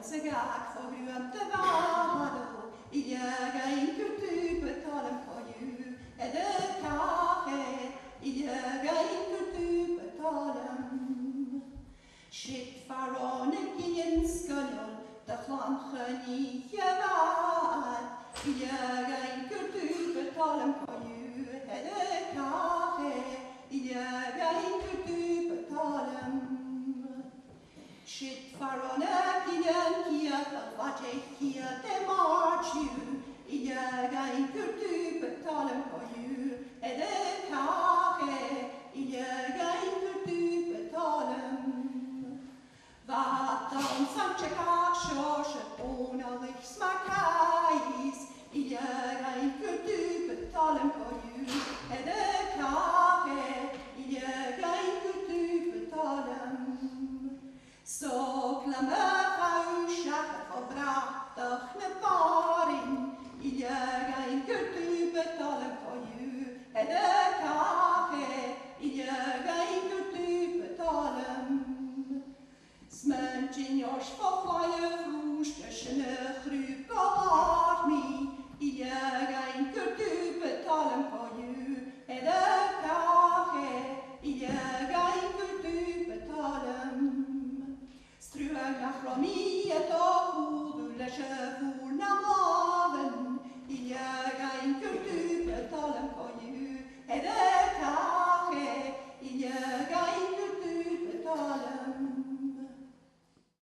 se gag for ruam te vado, il y a une culture talem koyu, et de café, il y a une culture talem. Shit faron en gien skolol, da flamchani jevad, il y a une culture talem koyu, et de café, il y a une culture talem. Shit farona gien kia talvaje kia de marchu, il y a une culture talem koyu, et de café, il y a une culture talem. Vatan sanchekak shoshet onalich smakais, il y a une culture talem koyu, et de café, il y a une culture talem. So clameur a eu chaque verbrachtig ne paring, il y a une culture talem koyu, et de café, il y a une culture talem. Smuntje jos voor je vroes tussen de